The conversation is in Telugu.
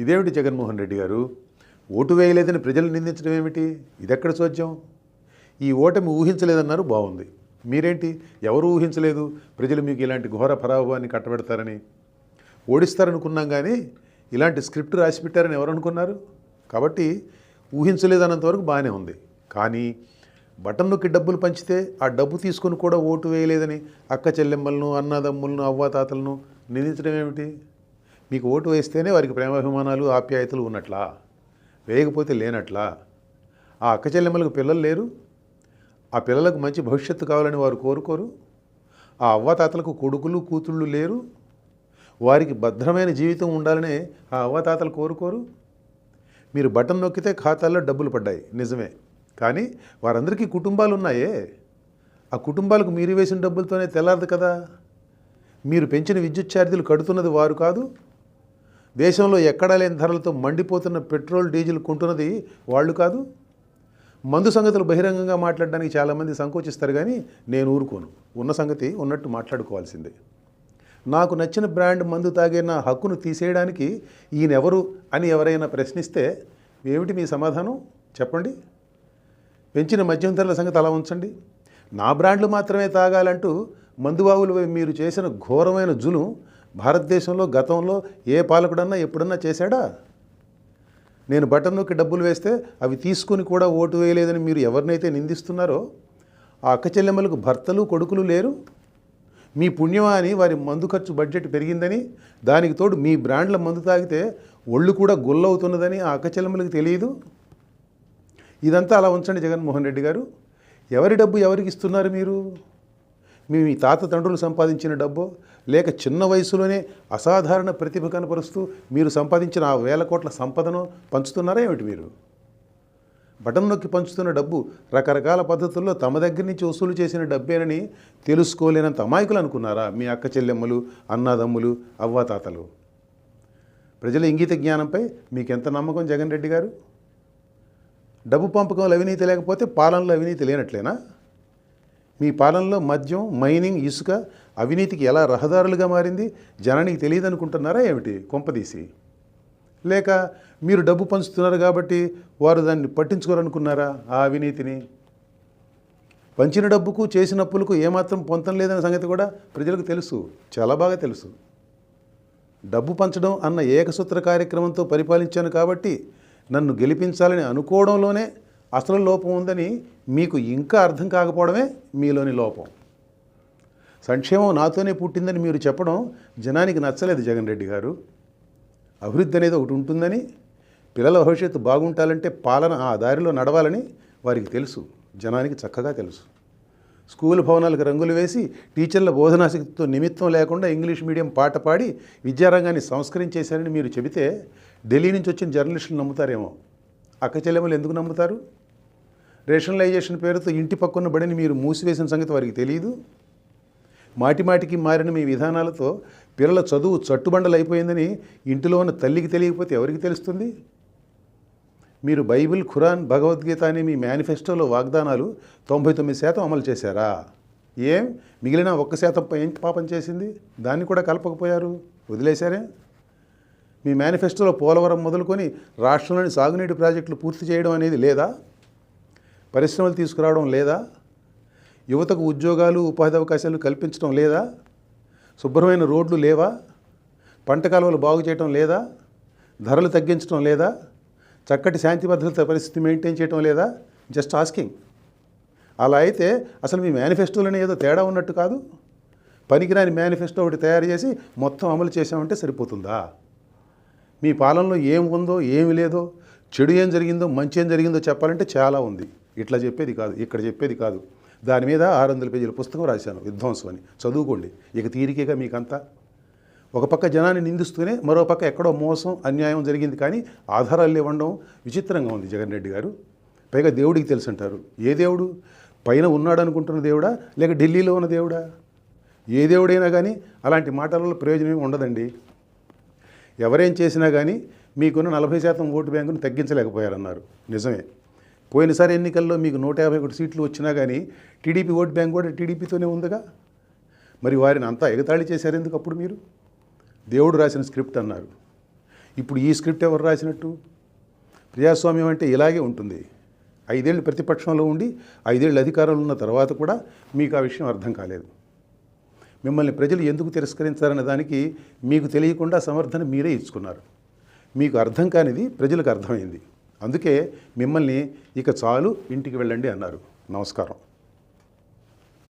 ఇదేమిటి జగన్మోహన్ రెడ్డి గారు, ఓటు వేయలేదని ప్రజలు నిందించడం ఏమిటి? ఇదెక్కడ చోద్యం? ఈ ఓటమి ఊహించలేదన్నారు, బాగుంది. మీరేంటి, ఎవరు ఊహించలేదు ప్రజలు మీకు ఇలాంటి ఘోర పరాభవాన్ని కట్టబెడతారని? ఓడిస్తారనుకున్నాం కానీ ఇలాంటి స్క్రిప్ట్ రాసి పెట్టారని ఎవరు అనుకున్నారు? కాబట్టి ఊహించలేదన్నంత వరకు బాగానే ఉంది. కానీ బటన్ నొక్కి డబ్బులు పంచితే ఆ డబ్బు తీసుకొని కూడా ఓటు వేయలేదని అక్క చెల్లెమ్మలను, అన్నదమ్ములను, అవ్వాతాతలను నిందించడం ఏమిటి? మీకు ఓటు వేస్తేనే వారికి ప్రేమాభిమానాలు, ఆప్యాయతలు ఉన్నట్లా? వేయకపోతే లేనట్లా? ఆ అక్క చెల్లెమ్మలకు పిల్లలు లేరు? ఆ పిల్లలకు మంచి భవిష్యత్తు కావాలని వారు కోరుకోరు? ఆ అవ్వాతాతలకు కొడుకులు, కూతుళ్ళు లేరు? వారికి భద్రమైన జీవితం ఉండాలని ఆ అవ్వాతాతలు కోరుకోరు? మీరు బటన్ నొక్కితే ఖాతాల్లో డబ్బులు పడ్డాయి, నిజమే. కానీ వారందరికీ కుటుంబాలు ఉన్నాయే. ఆ కుటుంబాలకు మీరు వేసిన డబ్బులతోనే తెల్లారదు కదా. మీరు పెంచిన విద్యుత్ ఛార్జీలు కడుతున్నది వారు కాదు. దేశంలో ఎక్కడా లేని ధరలతో మండిపోతున్న పెట్రోల్, డీజిల్ కొంటున్నది వాళ్ళు కాదు. మందు సంగతులు బహిరంగంగా మాట్లాడడానికి చాలామంది సంకోచిస్తారు, కానీ నేను ఊరుకోను. ఉన్న సంగతి ఉన్నట్టు మాట్లాడుకోవాల్సిందే. నాకు నచ్చిన బ్రాండ్ మందు తాగే నా హక్కును తీసేయడానికి ఈయనెవరు అని ఎవరైనా ప్రశ్నిస్తే ఏమిటి మీ సమాధానం చెప్పండి? పెంచిన మద్యం ధరల సంగతి అలా ఉంచండి. నా బ్రాండ్లు మాత్రమే తాగాలంటూ మందుబాబులు మీరు చేసిన ఘోరమైన జులుం భారతదేశంలో గతంలో ఏ పాలకుడన్నా ఎప్పుడన్నా చేశాడా? నేను బటన్ నొక్కి డబ్బులు వేస్తే అవి తీసుకుని కూడా ఓటు వేయలేదని మీరు ఎవరినైతే నిందిస్తున్నారో ఆ అక్క చెల్లెమ్మలకు భర్తలు, కొడుకులు లేరు? మీ పుణ్యమా అని వారి మందు ఖర్చు బడ్జెట్ పెరిగిందని, దానికి తోడు మీ బ్రాండ్ల మందు తాగితే ఒళ్ళు కూడా గుల్లవుతున్నదని ఆ అక్క చెల్లెమ్మలకు తెలియదు? ఇదంతా అలా ఉంచండి జగన్మోహన్ రెడ్డి గారు. ఎవరి డబ్బు ఎవరికి ఇస్తున్నారు మీరు? మీ తాత తండ్రులు సంపాదించిన డబ్బో, లేక చిన్న వయసులోనే అసాధారణ ప్రతిభ కనపరుస్తూ మీరు సంపాదించిన ఆ వేల కోట్ల సంపదను పంచుతున్నారా ఏమిటి మీరు? బటన్ నొక్కి పంచుతున్న డబ్బు రకరకాల పద్ధతుల్లో తమ దగ్గర నుంచి వసూలు చేసిన డబ్బేనని తెలుసుకోలేనంత అమాయకులు అనుకున్నారా మీ అక్క చెల్లెమ్మలు, అన్నాదమ్ములు, అవ్వాతాతలు? ప్రజల ఇంగిత జ్ఞానంపై మీకెంత నమ్మకం జగన్ రెడ్డి గారు? డబ్బు పంపకంలో అవినీతి లేకపోతే పాలనలో అవినీతి లేనట్లేనా? మీ పాలనలో మద్యం, మైనింగ్, ఇసుక అవినీతికి ఎలా రహదారులుగా మారింది జనానికి తెలియదు అనుకుంటున్నారా ఏమిటి కొంపదీసి? లేక మీరు డబ్బు పంచుతున్నారు కాబట్టి వారు దాన్ని పట్టించుకోరనుకున్నారా ఆ అవినీతిని? పంచిన డబ్బుకు చేసిన అప్పులకు ఏమాత్రం పొంతం లేదనే సంగతి కూడా ప్రజలకు తెలుసు, చాలా బాగా తెలుసు. డబ్బు పంచడం అన్న ఏకసూత్ర కార్యక్రమంతో పరిపాలించాను కాబట్టి నన్ను గెలిపించాలని అనుకోవడంలోనే అసలు లోపం ఉందని మీకు ఇంకా అర్థం కాకపోవడమే మీలోని లోపం. సంక్షేమం నాతోనే పుట్టిందని మీరు చెప్పడం జనానికి నచ్చలేదు జగన్ రెడ్డి గారు. అభివృద్ధి అనేది ఒకటి ఉంటుందని, పిల్లల భవిష్యత్తు బాగుంటాలంటే పాలన ఆ దారిలో నడవాలని వారికి తెలుసు, జనానికి చక్కగా తెలుసు. స్కూల్ భవనాలకు రంగులు వేసి టీచర్ల బోధనాశక్తితో నిమిత్తం లేకుండా ఇంగ్లీష్ మీడియం పాట పాడి విద్యారంగాన్ని సంస్కరించేశారని మీరు చెబితే ఢిల్లీ నుంచి వచ్చిన జర్నలిస్టులు నమ్ముతారేమో. అక్క చెల్లెమ్మలు ఎందుకు నమ్ముతారు? రేషనలైజేషన్ పేరుతో ఇంటి పక్కన్న బడిని మీరు మూసివేసిన సంగతి వారికి తెలియదు. మాటిమాటికి మారిన మీ విధానాలతో పిల్లల చదువు చట్టుబండలు అయిపోయిందని ఇంటిలో ఉన్న తల్లికి తెలియకపోతే ఎవరికి తెలుస్తుంది? మీరు బైబిల్, ఖురాన్, భగవద్గీత అనే మీ మేనిఫెస్టోలో వాగ్దానాలు 99% అమలు చేశారా? ఏం మిగిలిన 1% ఏం పాపం చేసింది? దాన్ని కూడా కలపకపోయారు, వదిలేశారే? మీ మేనిఫెస్టోలో పోలవరం మొదలుకొని రాష్ట్రంలోని సాగునీటి ప్రాజెక్టులు పూర్తి చేయడం అనేది లేదా? పరిశ్రమలు తీసుకురావడం లేదా? యువతకు ఉద్యోగాలు, ఉపాధి అవకాశాలు కల్పించడం లేదా? శుభ్రమైన రోడ్లు లేవా? పంట కాలువలు బాగు చేయడం లేదా? ధరలు తగ్గించడం లేదా? చక్కటి శాంతి భద్రత పరిస్థితి మెయింటైన్ చేయడం లేదా? Just asking. అలా అయితే అసలు మీ మేనిఫెస్టోలోనే ఏదో తేడా ఉన్నట్టు కాదు. పనికిరాని మేనిఫెస్టో ఒకటి తయారు చేసి మొత్తం అమలు చేసామంటే సరిపోతుందా? మీ పాలనలో ఏం ఉందో, ఏమి లేదో, చెడు ఏం జరిగిందో, మంచి ఏం జరిగిందో చెప్పాలంటే చాలా ఉంది. ఇట్లా చెప్పేది కాదు, ఇక్కడ చెప్పేది కాదు. దాని మీద 600 పేజీల పుస్తకం రాశాను, విధ్వంసం అని. చదువుకోండి. ఇక తీరికేగా మీకంతా. ఒక పక్క జనాన్ని నిందిస్తూనే మరో పక్క ఎక్కడో మోసం, అన్యాయం జరిగింది కానీ ఆధారాలు ఇవ్వడం విచిత్రంగా ఉంది జగన్ రెడ్డి గారు. పైగా దేవుడికి తెలుసు అంటారు. ఏ దేవుడు? పైన ఉన్నాడు అనుకుంటున్న దేవుడా, లేక ఢిల్లీలో ఉన్న దేవుడా? ఏ దేవుడైనా కానీ అలాంటి మాటలలో ప్రయోజనం ఉండదండి. ఎవరేం చేసినా కానీ మీకున్న 40% ఓటు బ్యాంకును తగ్గించలేకపోయారన్నారు, నిజమే. పోయినసారి ఎన్నికల్లో మీకు 151 సీట్లు వచ్చినా కానీ టీడీపీ ఓటు బ్యాంక్ కూడా టీడీపీతోనే ఉందిగా. మరి వారిని అంతా ఎగతాళి చేశారు ఎందుకు అప్పుడు మీరు? దేవుడు రాసిన స్క్రిప్ట్ అన్నారు. ఇప్పుడు ఈ స్క్రిప్ట్ ఎవరు రాసినట్టు? ప్రజాస్వామ్యం అంటే ఇలాగే ఉంటుంది. 5 ఏళ్ళు ప్రతిపక్షంలో ఉండి 5 ఏళ్ళు అధికారంలో ఉన్న తర్వాత కూడా మీకు ఆ విషయం అర్థం కాలేదు. మిమ్మల్ని ప్రజలు ఎందుకు తిరస్కరించారనే దానికి మీకు తెలియకుండా సమర్థన మీరే ఇచ్చుకున్నారు. మీకు అర్థం కానిది ప్రజలకు అర్థమైంది. అందుకే మిమ్మల్ని ఇక చాలు ఇంటికి వెళ్ళండి అన్నారు. నమస్కారం.